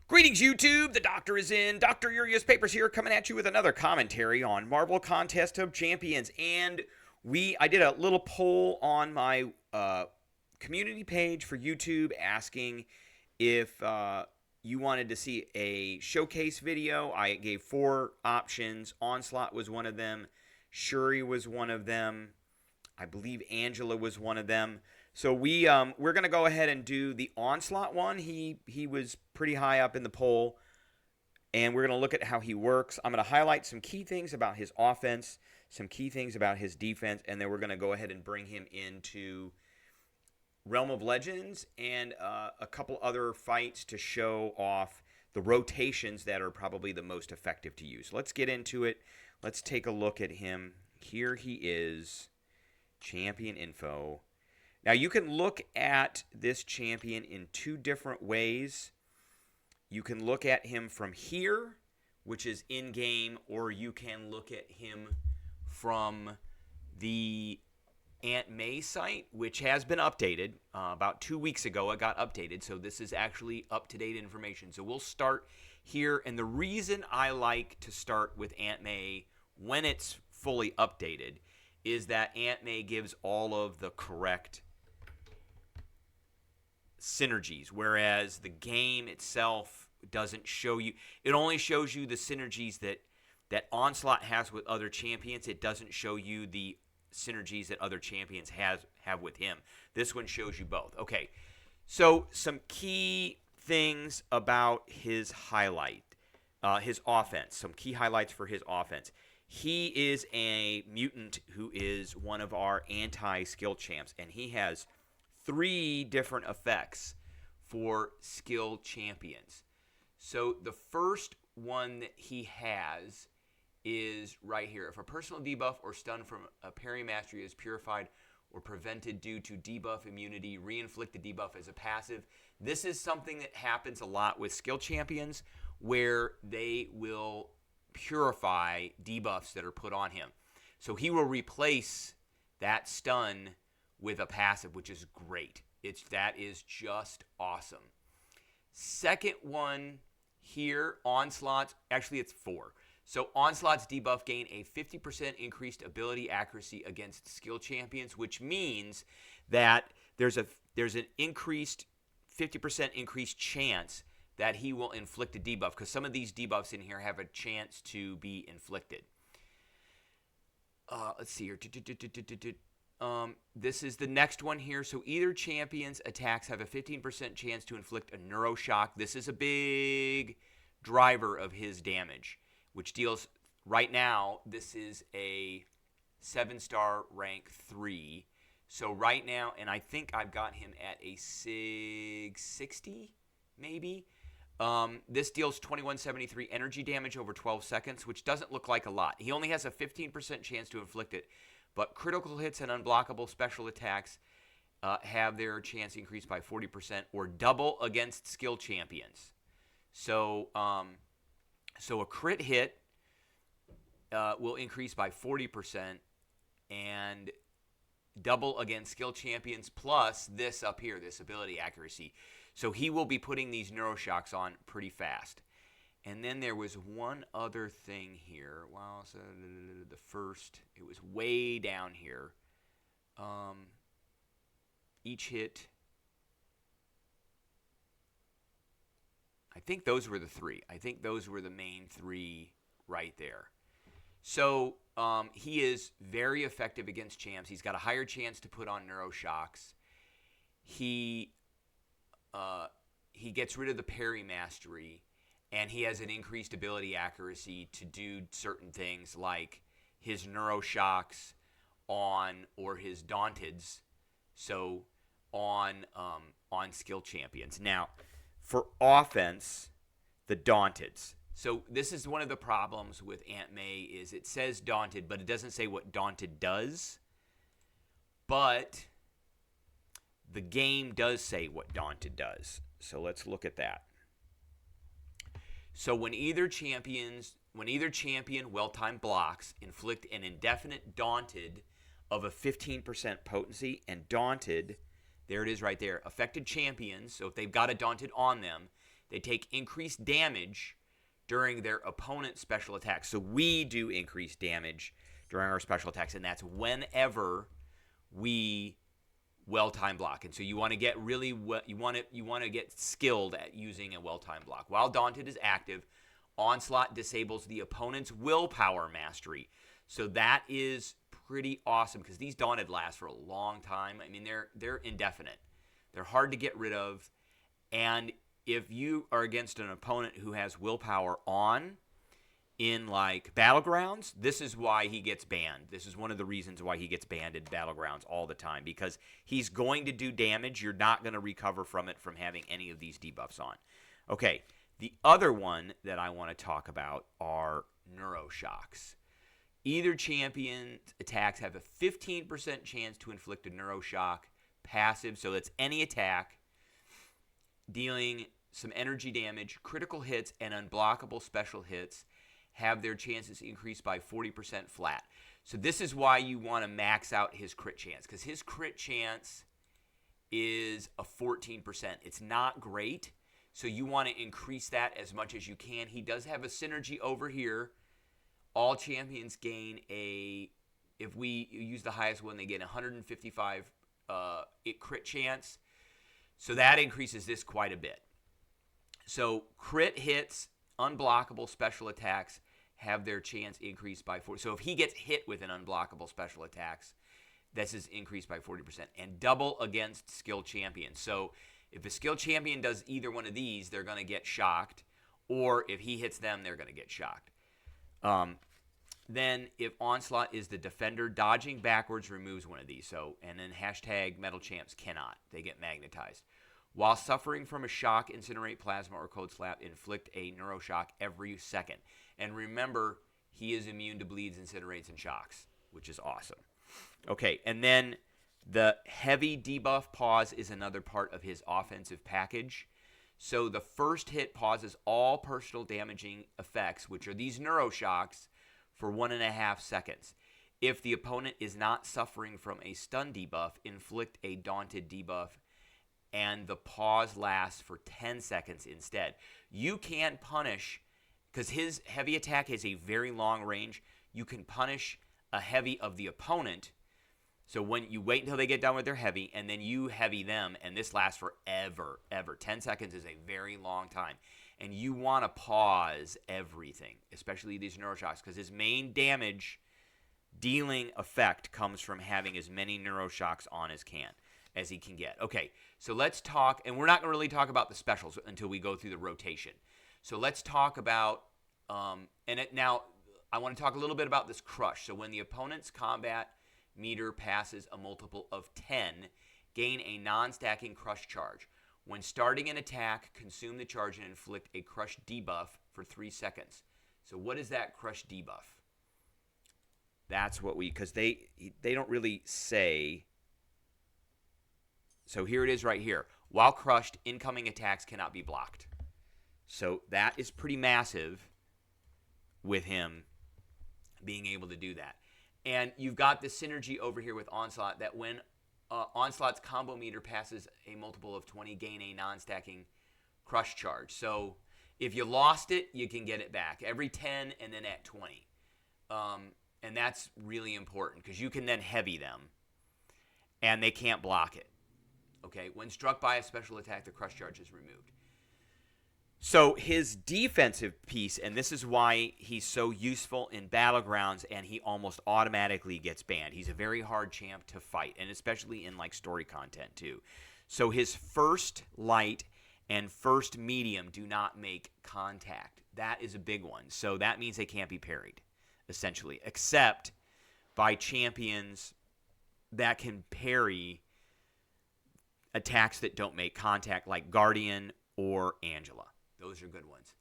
Greetings, YouTube. The Doctor is in. Dr. Urias Papers here, coming at you with another commentary on Marvel Contest of Champions. And I did a little poll on my community page for YouTube asking if you wanted to see a showcase video. I gave 4 options. Onslaught was one of them. Shuri was one of them. I believe Angela was one of them. So we're going to go ahead and do the Onslaught one. He was pretty high up in the poll, and we're going to look at how he works. I'm going to highlight some key things about his offense, some key things about his defense, and then we're going to go ahead and bring him into Realm of Legends and a couple other fights to show off the rotations that are probably the most effective to use. Let's get into it. Let's take a look at him. Here he is, champion info. Now, you can look at this champion in 2 different ways. You can look at him from here, which is in-game, or you can look at him from the Aunt May site, which has been updated. About 2 weeks ago, it got updated, so this is actually up-to-date information. So we'll start here, and the reason I like to start with Aunt May when it's fully updated is that Aunt May gives all of the correct synergies, whereas the game itself doesn't show you. It only shows you the synergies that Onslaught has with other champions. It doesn't show you the synergies that other champions have with him. This one shows you both. Okay, so some key things about his offense. Some key highlights for his offense. He is a mutant who is one of our anti-skill champs, and he has 3 different effects for skill champions. So the first one that he has is right here. If a personal debuff or stun from a parry mastery is purified or prevented due to debuff immunity, re-inflict the debuff as a passive. This is something that happens a lot with skill champions where they will purify debuffs that are put on him. So he will replace that stun with a passive, which is great. That is just awesome. Second one here, Onslaught. Actually, it's 4. So Onslaught's debuff gain a 50% increased ability accuracy against skill champions, which means that there's an increased 50% increased chance that he will inflict a debuff, because some of these debuffs in here have a chance to be inflicted. Let's see here. This is the next one here. So either champion's attacks have a 15% chance to inflict a neuroshock. This is a big driver of his damage, which deals, right now, this is a 7-star rank 3. So right now, and I think I've got him at a 660, maybe. This deals 2173 energy damage over 12 seconds, which doesn't look like a lot. He only has a 15% chance to inflict it. But critical hits and unblockable special attacks have their chance increased by 40% or double against skill champions. So, so a crit hit will increase by 40% and double against skill champions, plus this up here, this ability accuracy. So he will be putting these neuroshocks on pretty fast. And then there was one other thing here. Wow, so the first, it was way down here. Each hit, I think those were the 3. I think those were the main 3 right there. So he is very effective against champs. He's got a higher chance to put on neuroshocks. He gets rid of the parry mastery. And he has an increased ability accuracy to do certain things like his neuroshocks on, or his daunteds, so on skill champions. Now, for offense, the daunteds. So this is one of the problems with Aunt May is it says daunted, but it doesn't say what daunted does. But the game does say what daunted does. So let's look at that. So when either champion well-timed blocks inflict an indefinite daunted of a 15% potency, and daunted, there it is right there, affected champions, so if they've got a daunted on them, They take increased damage during their opponent's special attacks. So we do increased damage during our special attacks, and that's whenever we well-timed block. And so you want to get really you want to get skilled at using a well-timed block. While Daunted is active, Onslaught disables the opponent's willpower mastery. So that is pretty awesome because these Daunted last for a long time. I mean, they're indefinite. They're hard to get rid of, and if you are against an opponent who has willpower on in like Battlegrounds, this is why he gets banned. This is one of the reasons why he gets banned in Battlegrounds all the time, because he's going to do damage. You're not going to recover from it from having any of these debuffs on. Okay, the other one that I want to talk about are Neuroshocks. Either champion's attacks have a 15% chance to inflict a Neuroshock passive, so that's any attack dealing some energy damage. Critical hits and unblockable special hits have their chances increased by 40% flat. So this is why you want to max out his crit chance, because his crit chance is a 14%. It's not great, so you want to increase that as much as you can. He does have a synergy over here. All champions gain if we use the highest one, they get 155 crit chance. So that increases this quite a bit. So crit hits, unblockable special attacks have their chance increased by 40. So if he gets hit with an unblockable special attacks, this is increased by 40%. And double against skilled champions. So if a skilled champion does either one of these, they're going to get shocked. Or if he hits them, they're going to get shocked. Then if Onslaught is the defender, dodging backwards removes one of these. So, and then hashtag Metal Champs cannot. They get magnetized. While suffering from a shock, incinerate, plasma, or cold slap, inflict a neuroshock every second. And remember, he is immune to bleeds, incinerates, and shocks, which is awesome. Okay, and then the heavy debuff pause is another part of his offensive package. So the first hit pauses all personal damaging effects, which are these neuroshocks, for 1.5 seconds. If the opponent is not suffering from a stun debuff, inflict a daunted debuff, and the pause lasts for 10 seconds instead. You can punish, because his heavy attack has a very long range, you can punish a heavy of the opponent. So when you wait until they get done with their heavy, and then you heavy them, and this lasts forever, ever. 10 seconds is a very long time. And you want to pause everything, especially these neuroshocks, because his main damage dealing effect comes from having as many neuroshocks on as he can get. Okay, so let's talk, and we're not going to really talk about the specials until we go through the rotation. So let's talk about, now I want to talk a little bit about this crush. So when the opponent's combat meter passes a multiple of 10, gain a non-stacking crush charge. When starting an attack, consume the charge and inflict a crush debuff for 3 seconds. So what is that crush debuff? That's what because they don't really say. So here it is right here. While crushed, incoming attacks cannot be blocked. So that is pretty massive with him being able to do that. And you've got the synergy over here with Onslaught that when Onslaught's combo meter passes a multiple of 20, gain a non-stacking crush charge. So if you lost it, you can get it back every 10 and then at 20. And that's really important because you can then heavy them and they can't block it. Okay, when struck by a special attack, the crush charge is removed. So his defensive piece, and this is why he's so useful in Battlegrounds and he almost automatically gets banned. He's a very hard champ to fight, and especially in like story content too. So his first light and first medium do not make contact. That is a big one. So that means they can't be parried, essentially, except by champions that can parry attacks that don't make contact, like Guardian or Angela. Those are good ones.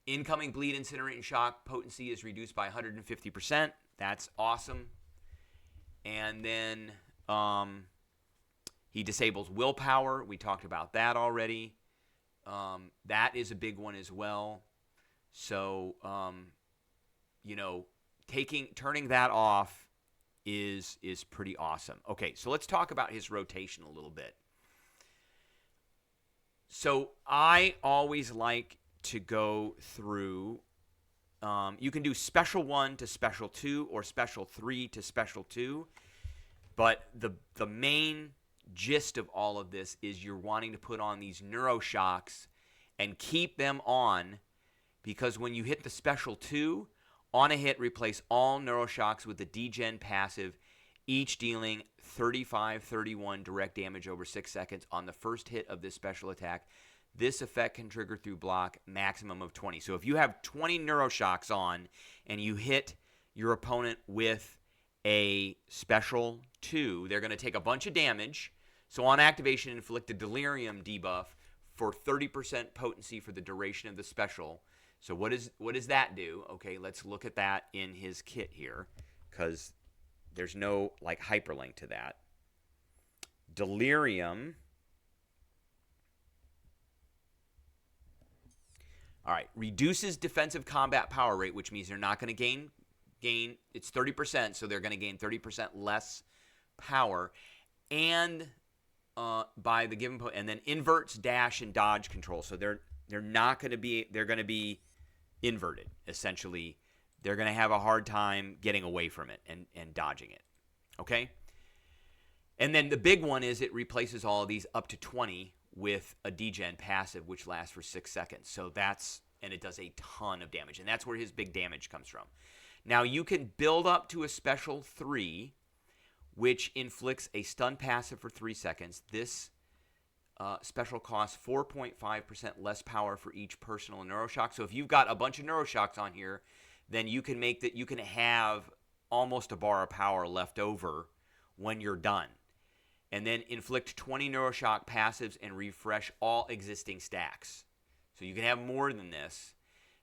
Incoming bleed, incinerate, and shock potency is reduced by 150%. That's awesome. And then he disables willpower. We talked about that already. That is a big one as well. So, turning that off is pretty awesome. Okay, so let's talk about his rotation a little bit. So I always like to go through. You can do special 1 to special 2 or special 3 to special 2. But the main gist of all of this is you're wanting to put on these neuroshocks and keep them on, because when you hit the special 2, on a hit, replace all neuroshocks with the degen passive, each dealing 35-31 direct damage over 6 seconds on the first hit of this special attack. This effect can trigger through block, maximum of 20. So if you have 20 neuroshocks on and you hit your opponent with a special 2, they're going to take a bunch of damage. So on activation, inflict a delirium debuff for 30% potency for the duration of the special. So what does that do? Okay, let's look at that in his kit here, because there's no like hyperlink to that. Delirium. All right, reduces defensive combat power rate, which means they're not going to gain. It's 30%, so they're going to gain 30% less power, and by the given and then inverts dash and dodge control. So they're not going to be, they're going to be inverted essentially. They're going to have a hard time getting away from it and dodging it. Okay? And then the big one is it replaces all of these up to 20 with a degen passive, which lasts for 6 seconds. So and it does a ton of damage, and that's where his big damage comes from. Now you can build up to a special 3, which inflicts a stun passive for 3 seconds. This special costs 4.5% less power for each personal neuroshock. So if you've got a bunch of neuroshocks on here, then you can make that. You can have almost a bar of power left over when you're done. And then inflict 20 neuroshock passives and refresh all existing stacks. So you can have more than this.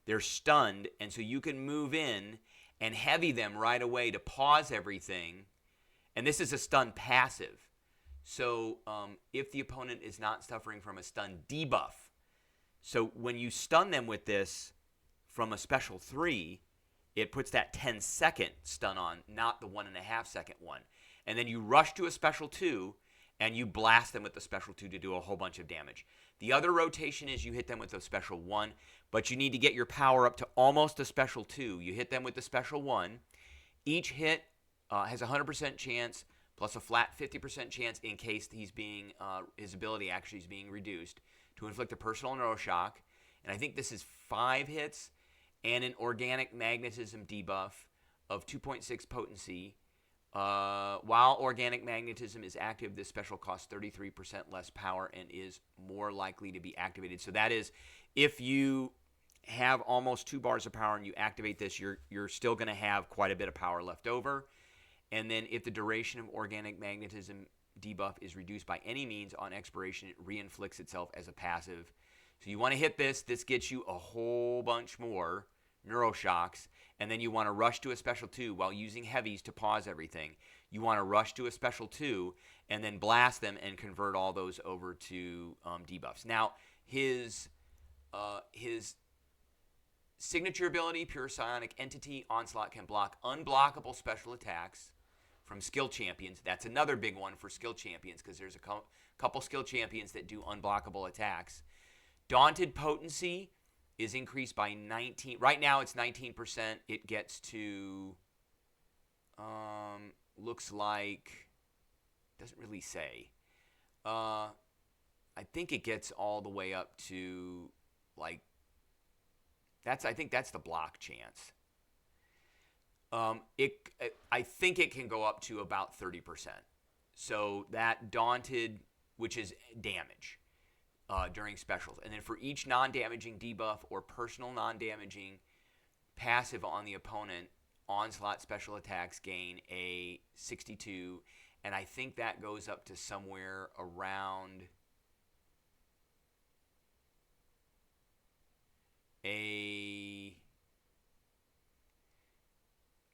They're stunned, and so you can move in and heavy them right away to pause everything. And this is a stun passive. So if the opponent is not suffering from a stun debuff, so when you stun them with this from a special 3, it puts that 10-second stun on, not the 1.5-second one. And then you rush to a special 2, and you blast them with the special 2 to do a whole bunch of damage. The other rotation is you hit them with a special 1, but you need to get your power up to almost a special 2. You hit them with the special 1. Each hit has a 100% chance plus a flat 50% chance in case his ability actually is being reduced to inflict a personal neuroshock. And I think this is 5 hits and an organic magnetism debuff of 2.6 potency. While organic magnetism is active, this special costs 33% less power and is more likely to be activated. So that is, if you have almost 2 bars of power and you activate this, you're still going to have quite a bit of power left over. And then if the duration of organic magnetism debuff is reduced by any means on expiration, it reinflicts itself as a passive. So you want to hit this. This gets you a whole bunch more neuroshocks. And then you want to rush to a special 2 while using heavies to pause everything. You want to rush to a special 2 and then blast them and convert all those over to debuffs. Now, his signature ability, Pure Psionic Entity, Onslaught, can block unblockable special attacks from skill champions. That's another big one for skill champions, because there's a couple skill champions that do unblockable attacks. Daunted Potency is increased by 19. Right now it's 19%. It gets to, looks like, doesn't really say. I think it gets all the way up to, like, I think that's the block chance. I think it can go up to about 30%. So that Daunted, which is damage during specials. And then for each non-damaging debuff or personal non-damaging passive on the opponent, Onslaught special attacks gain a 62. And I think that goes up to somewhere around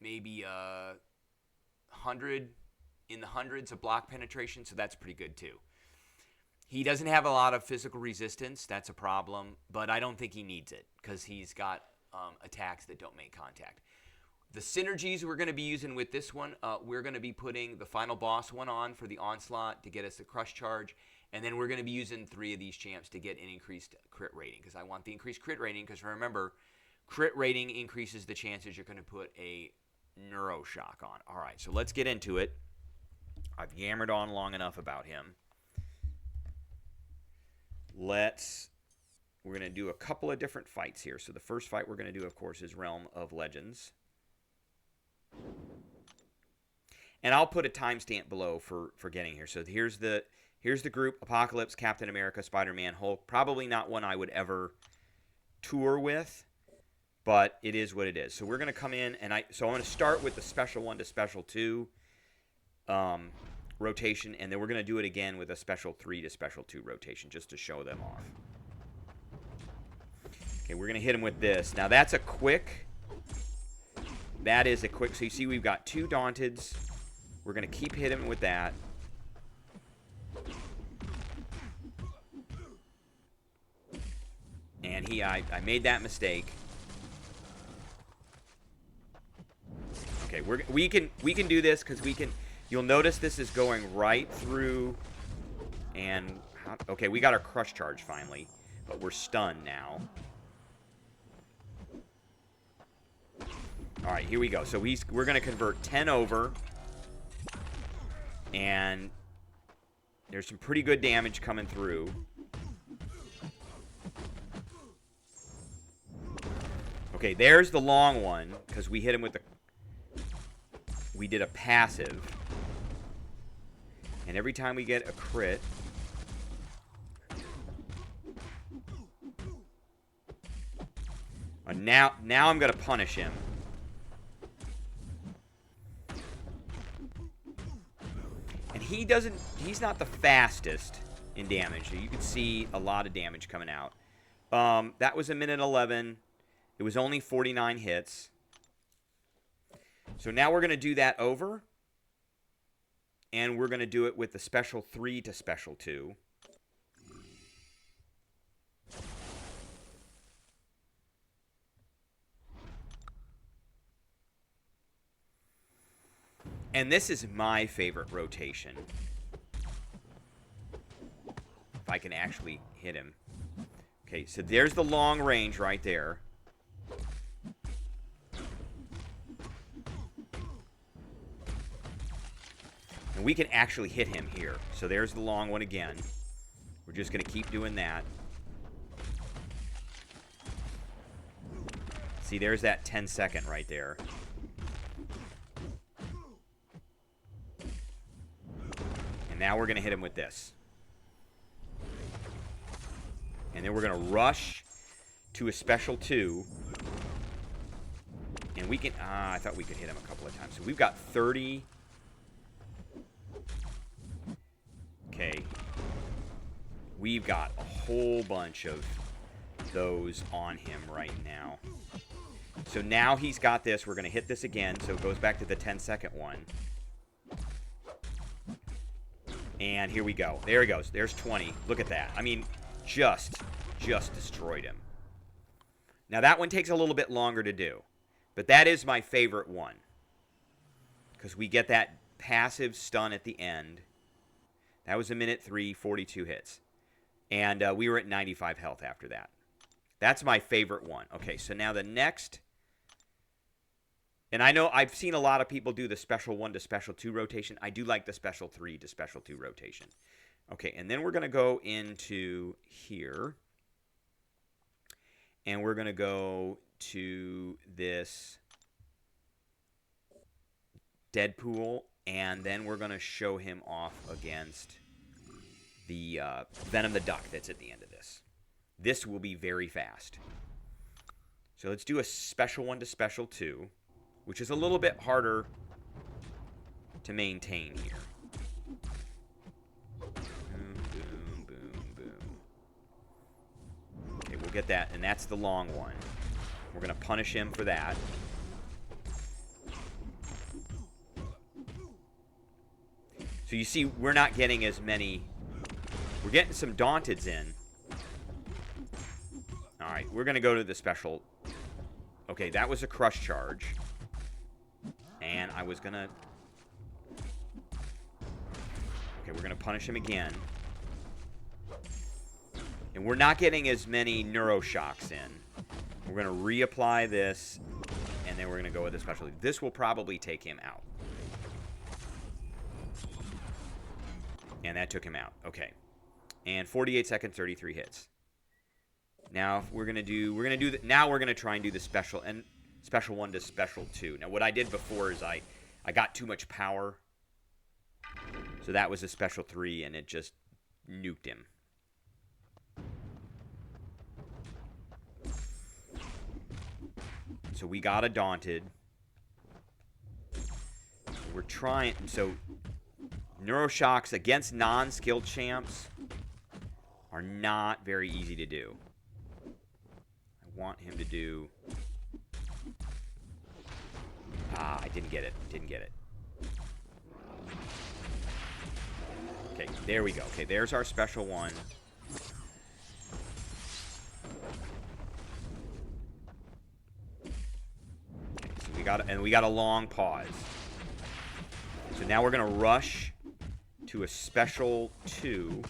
maybe 100, in the hundreds of block penetration, so that's pretty good too. He doesn't have a lot of physical resistance. That's a problem, but I don't think he needs it because he's got attacks that don't make contact. The synergies we're going to be using with this one, we're going to be putting the final boss one on for the Onslaught to get us the Crush Charge, And then we're going to be using 3 of these champs to get an increased crit rating, because I want the increased crit rating, because remember, crit rating increases the chances you're going to put a neuroshock on. All right, so let's get into it. I've yammered on long enough about him. We're going to do a couple of different fights here. So the first fight we're going to do, of course, is Realm of Legends. And I'll put a timestamp below for getting here. So here's the group: Apocalypse, Captain America, Spider-Man, Hulk. Probably not one I would ever tour with, but it is what it is. So we're going to come in, and I'm going to start with the Special 1 to Special 2 rotation, and then we're going to do it again with a Special 3 to Special 2 rotation, just to show them off. Okay, we're going to hit him with this. Now, that's a quick. That is a quick. So you see we've got 2 Daunteds. We're going to keep hitting him with that. And I made that mistake. Okay, we can do this, because you'll notice this is going right through. And okay, we got our crush charge finally, but we're stunned now. All right, here we go. So we're going to convert 10 over. And there's some pretty good damage coming through. Okay, there's the long one, because we hit him with we did a passive. And every time we get a crit, now I'm going to punish him. And he's not the fastest in damage. You can see a lot of damage coming out. That was a minute 11. It was only 49 hits. So now we're going to do that over. And we're going to do it with the Special 3 to Special 2. And this is my favorite rotation. If I can actually hit him. Okay, so there's the long range right there. And we can actually hit him here. So there's the long one again. We're just going to keep doing that. See, there's that 10-second right there. And now we're going to hit him with this. And then we're going to rush to a Special 2. And we can... I thought we could hit him a couple of times. So we've got 30... Okay, we've got a whole bunch of those on him right now. So now he's got this. We're going to hit this again, so it goes back to the 10-second one. And here we go. There he goes. There's 20. Look at that. I mean, just destroyed him. Now, that one takes a little bit longer to do, but that is my favorite one, because we get that passive stun at the end. That was a minute 3, 42 hits. And we were at 95 health after that. That's my favorite one. Okay, so now the next... And I know I've seen a lot of people do the Special 1 to Special 2 rotation. I do like the Special 3 to Special 2 rotation. Okay, and then we're going to go into here. And we're going to go to this Deadpool. And then we're going to show him off against the Venom the Duck that's at the end of this. This will be very fast. So let's do a Special 1 to Special 2, which is a little bit harder to maintain here. Boom, boom, boom, boom. Okay, we'll get that, and that's the long one. We're going to punish him for that. So you see, we're not getting as many. We're getting some Daunteds in. All right, we're going to go to the Special. Okay, that was a crush charge. And I was going to... Okay, we're going to punish him again. And we're not getting as many neuroshocks in. We're going to reapply this, and then we're going to go with a specialty. This will probably take him out. And that took him out. Okay. And 48 seconds, 33 hits. Now we're going to now we're going to try and do the special and special 1 to special 2. Now what I did before is I got too much power. So that was a special 3 and it just nuked him. So we got a Daunted. We're trying... So, Neuroshocks against non-skilled champs are not very easy to do. I want him to do... Ah, I didn't get it. Didn't get it. Okay, there we go. Okay, there's our special 1. We got a long pause. So now we're going to rush to a special 2.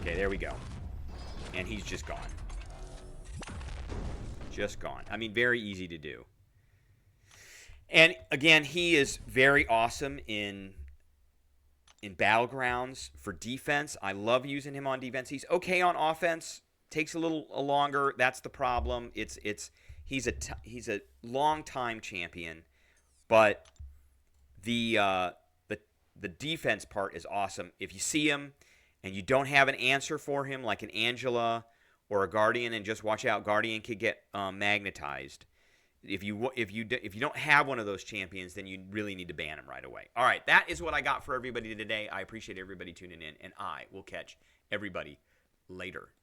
Okay, there we go. And he's just gone. Just gone. I mean, very easy to do. And again, he is very awesome in Battlegrounds for defense. I love using him on defense. He's okay on offense. Takes a little longer. That's the problem. He's a long time champion, but the defense part is awesome. If you see him and you don't have an answer for him, like an Angela or a Guardian, and just watch out, Guardian could get magnetized. If you don't have one of those champions, then you really need to ban him right away. All right, that is what I got for everybody today. I appreciate everybody tuning in, and I will catch everybody later.